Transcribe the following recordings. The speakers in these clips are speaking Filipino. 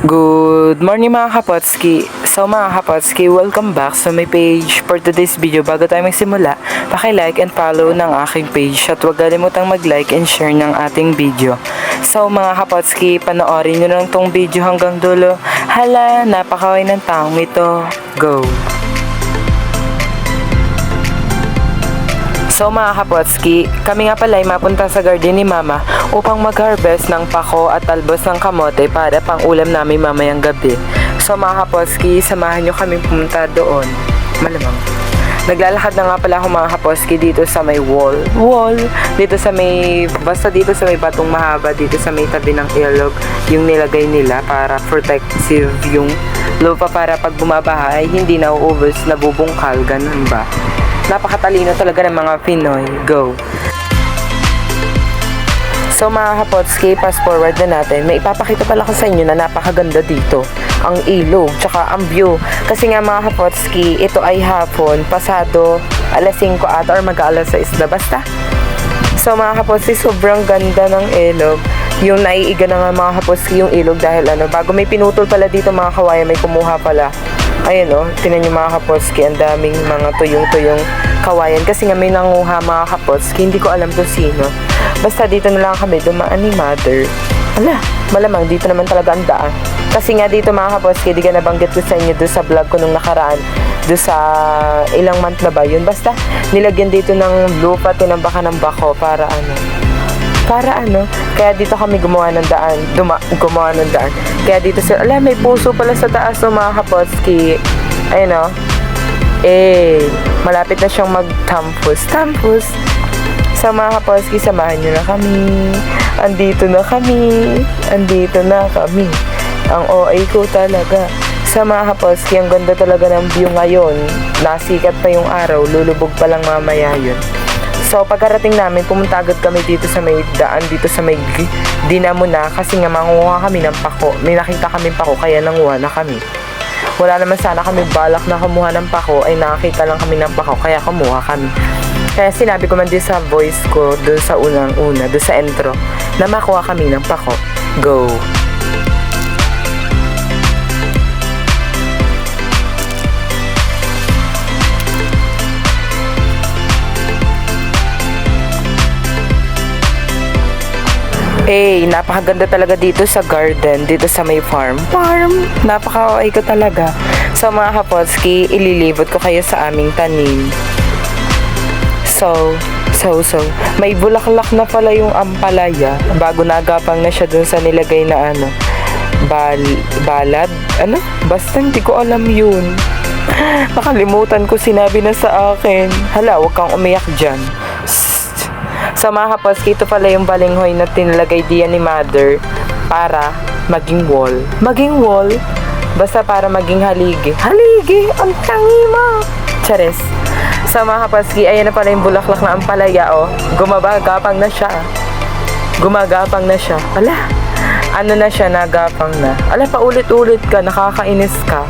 Good morning mga kapotski. So mga kapotski, welcome back sa my page. For today's video, bago tayo magsimula, paki-like and follow ng aking page at huwag kalimutang mag-like and share ng ating video. So mga kapotski, panoorin nyo lang tong video hanggang dulo. Hala, napakaway ng taong ito. Go! So mga kapotski, kami nga pala ay mapunta sa garden ni Mama upang mag-harvest ng pako at talbos ng kamote para pang ulam namin mamayang gabi. So mga kapotski, samahan nyo kami pumunta doon. Malamang. Naglalakad na nga pala ako mga kapotski dito sa may wall. Basta dito sa may batong mahaba, dito sa may tabi ng ilog, yung nilagay nila para protective yung lupa para pag bumabaha ay hindi nauubos, nabubungkal, ganun ba? Napakatalino talaga ng mga Pinoy. Go! So mga kapotski, fast forward na natin. May ipapakita pala ko sa inyo na napakaganda dito. Ang ilog, tsaka ang view. Kasi nga mga kapotski, ito ay hapon, pasado alas 5 ata or mag-aalas 6 na basta. So mga kapotski, sobrang ganda ng ilog. Yung naiiga na nga mga kapotski yung ilog dahil bago may pinutol pala dito mga kawayan, may kumuha pala. Ayun tinan nyo mga kapotski, ang daming mga tuyong-tuyong kawayan. Kasi nga may nanguha mga kapotski, hindi ko alam kung sino. Basta dito na lang kami dumaan ni Mother. Malamang dito naman talaga ang daan. Kasi nga dito mga kapotski, di ka nabanggit ko sa inyo doon sa vlog ko nung nakaraan. Doon sa ilang month na ba yun. Basta nilagyan dito ng lupa, tinambakan ng bako para kaya dito kami gumawa ng daan. Kaya dito may puso pala sa taas ng mga kapotski. Ayun malapit na siyang mag-tampus. Sa mga kapotski, samahan nyo na kami. Andito na kami. Ang OA ko talaga. Sa mga kapotski, ang ganda talaga ng view ngayon. Nasikat pa yung araw, lulubog pa lang mamaya yun. So pagkarating namin, pumunta agad kami dito sa may daan, dito sa may dinamo na, kasi nga manguha kami ng pako. May nakita kami pako, kaya nanguha na kami. Wala naman sana kami balak na kumuha ng pako, ay nakakita lang kami ng pako, kaya kumuha kami. Kaya sinabi ko man din sa voice ko, dun sa unang-una, dun sa intro, na makuha kami ng pako. Go! Napakaganda talaga dito sa garden, dito sa may farm. Napaka-okay ko talaga. So mga kapotski, ililibot ko kayo sa aming tanim. So, may bulaklak na pala yung ampalaya. Bago nagapang na siya dun sa nilagay na balad? Basta hindi ko alam yun. Nakalimutan ko, sinabi na sa akin. Hala, huwag kang umiyak dyan. Sa mga kapotski, ito pala yung balinghoy na tinalagay diyan ni Mother para maging wall. Basta para maging haligi. Ang tangi mo! Chares. Sa mga kapotski, ayan na pala yung bulaklak na ampalaya, gumagapang na siya. Na siya, nagapang na. Paulit-ulit ka, nakakainis ka.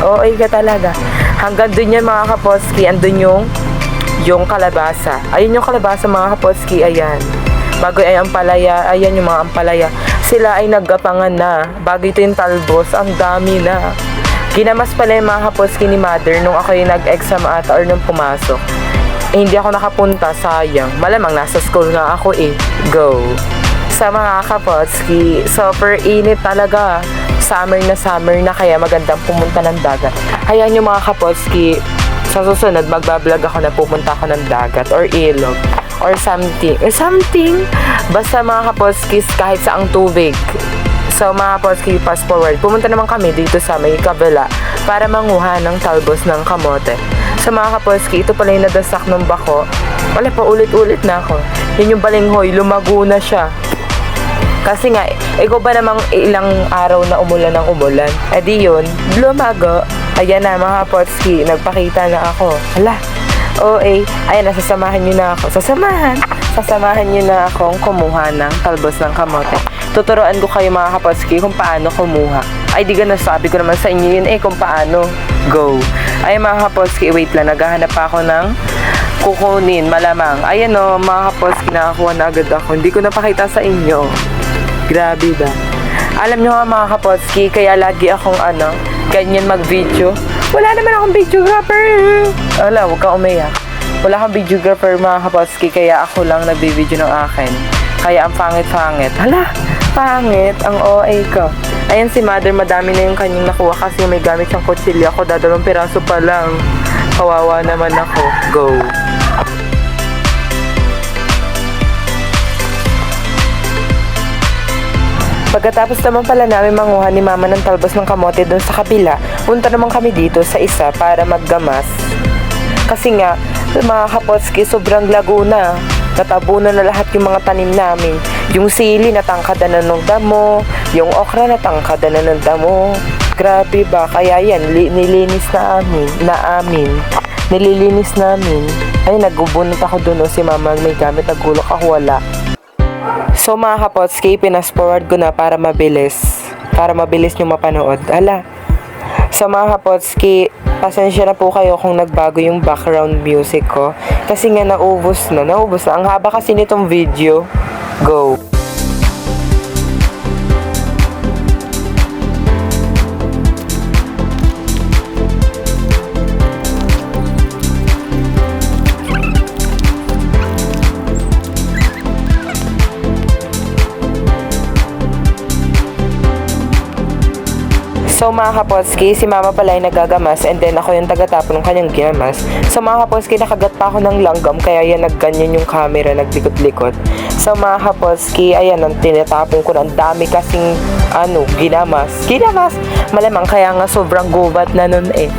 OA ka talaga. Hanggang dun yan mga kapotski, andun yung kalabasa. Ayun yung kalabasa mga kapotski, ayan. Bago ay ampalaya, ayan yung mga ampalaya. Sila ay naggapangan na. Bago ito yung talbos, ang dami na. Ginamas pala yung mga kapotski ni Mother nung ako yung nag-exam ata or nung pumasok. Hindi ako nakapunta, sayang. Malamang nasa school nga ako Go! Sa mga kapotski, super init talaga. Summer na kaya magandang pumunta ng dagat. Ayan yung mga kapotski, sa susunod, magbablog ako na pupunta ako ng dagat or ilog or something. Basta mga kapotskis, kahit saang tubig. So mga kapotski, fast forward. Pumunta naman kami dito sa may kabila para manguha ng talbos ng kamote. Sa mga kapotski, ito pala yung nadasak ng bako. Paulit-ulit na ako. Yun yung balinghoy, lumago na siya. Kasi nga, ikaw ba namang ilang araw na umulan ng umulan? Di yun, lumago. Ayan na mga kapotski, nagpakita na ako. Ayan na, sasamahan nyo na ako. Sasamahan nyo na akong kumuha ng talbos ng kamote. Tuturuan ko kayo mga kapotski kung paano kumuha. Di ka nasabi ko naman sa inyo yun kung paano. Go! Ayan mga kapotski, wait lang, naghahanap pa ako ng kukunin, malamang. Ayan mga kapotski, nakakuha na agad ako. Hindi ko napakita sa inyo. Grabe ba? Alam nyo nga mga kapotski, kaya lagi akong ganyan mag-video. Wala naman akong videographer. Wala, huwag kang umiyak. Wala akong videographer mga kapotski, kaya ako lang nagbibideo ng akin. Kaya ang pangit-pangit. Hala, pangit ang OA ko. Ayan si mother, madami na yung kanyang nakuha kasi may gamit siyang kutsilyo. Ako, dadalawang piraso pa lang. Kawawa naman ako. Go. Pagkatapos naman pala namin manguha ni mama ng talbos ng kamote doon sa kabila, punta naman kami dito sa isa para maggamas. Kasi nga, mga kapotski, sobrang laguna. Natabunan na lahat yung mga tanim namin. Yung sili, natangkada na ng damo. Yung okra, natangkada na ng damo. Grabe ba? Kaya yan, nilinis Nililinis namin. Ay, nagbubunot ako doon. Si mama may gamit, nagulok ako, wala. So mga kapotski, pinas-forward ko na para mabilis. Para mabilis nyo mapanood. Ala. So mga kapotski, pasensya na po kayo kung nagbago yung background music ko. Kasi nga naubos na. Ang haba kasi nitong video. Go. So mga kapotski, si mama pala ay nagagamas and then ako yung tagatapon ng kanyang ginamas. So mga kapotski, nakagat pa ako ng langgam kaya yan nagganyan yung camera, naglikot-likot. So mga kapotski, ayan ang tinatapon ko. Ang dami kasing ginamas. Malamang kaya nga sobrang gubat na nun eh.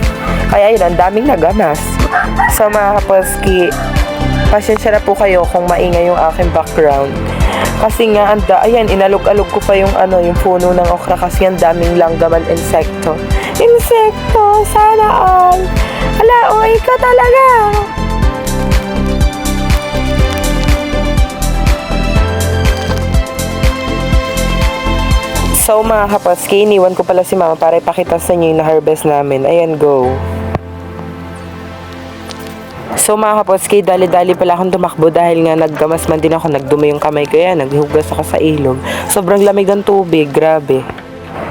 Kaya yun, ang daming nagamas. So mga kapotski, pasensya na po kayo kung maingay yung aking background. Kasi nga, ayan, inalog-alog ko pa yung puno ng okra kasi ang daming langgaman insekto. Sana all. Hala, OA ka talaga. So mga kapotski, iniwan ko pala si mama para ipakita sa inyo yung na-harvest namin. Ayan, go. So mga kapotski, dali-dali pala akong tumakbo dahil nga naggamas man din ako, nagdumi yung kamay ko yan, naghugas ako sa ilog. Sobrang lamig ng tubig, grabe.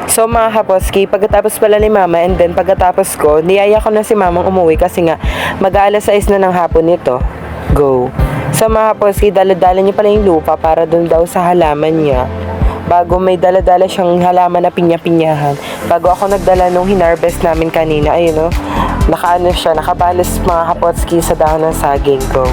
So mga kapotski, pagkatapos pala ni mama and then pagkatapos ko, niyaya ko na si mamang umuwi kasi nga mag-aalas 6 na ng hapon nito. Go. So mga kapotski, dala-dala niya pala yung lupa para dun daw sa halaman niya. Bago may dala-dala siyang halaman na pinya-pinyahan. Bago ako nagdala nung hinarvest namin kanina, ayun o. Nakabalas mga kapotski sa dahon ng saging ko.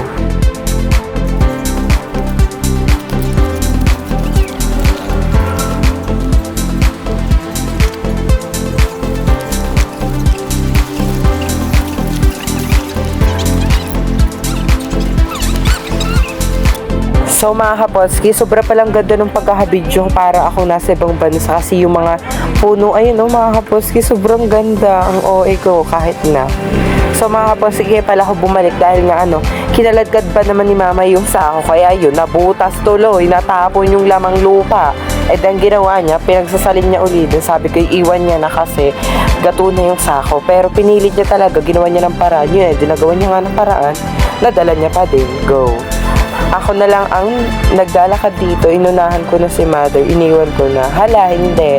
So mga kapotski, sobra palang ganda ng pagkakabidyo para ako nasa ibang bansa kasi yung mga puno, ayun mga kapotski, sobrang ganda ang OA ko kahit na. So mga kapotski, pala ako bumalik dahil nga kinaladkad pa naman ni mama yung sako, kaya yun, nabutas tuloy, natapon yung lamang lupa. Eh then ginawa niya, pinagsasalin niya ulit. Sabi ko, iwan niya na kasi gato na yung sako. Pero pinilit niya talaga, ginawa niya ng paraan. Yun ginagawa niya nga ng paraan, nadala niya pa din. Go. Ako na lang ang naglalakad dito, inunahan ko na si mother, iniwan ko na. Hala, hindi.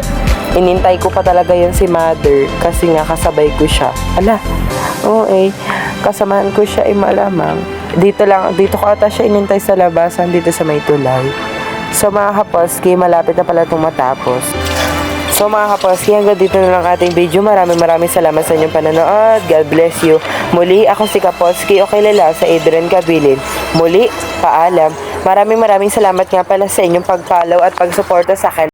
Inintay ko pa talaga yan si mother kasi nga kasabay ko siya. Hala, kasamahan ko siya malamang. Dito ko ata siya inintay sa labasan dito sa may tulay. So mga kapotski, malapit na pala itong matapos. So mga kapotski, hanggang dito na lang ating video. Maraming salamat sa inyong panonood. God bless you. Muli, ako si Kapotski o kilala sa Adrian Gabilin. Muli, paalam. Maraming salamat nga pala sa inyong pag-follow at pag-suporta sa akin.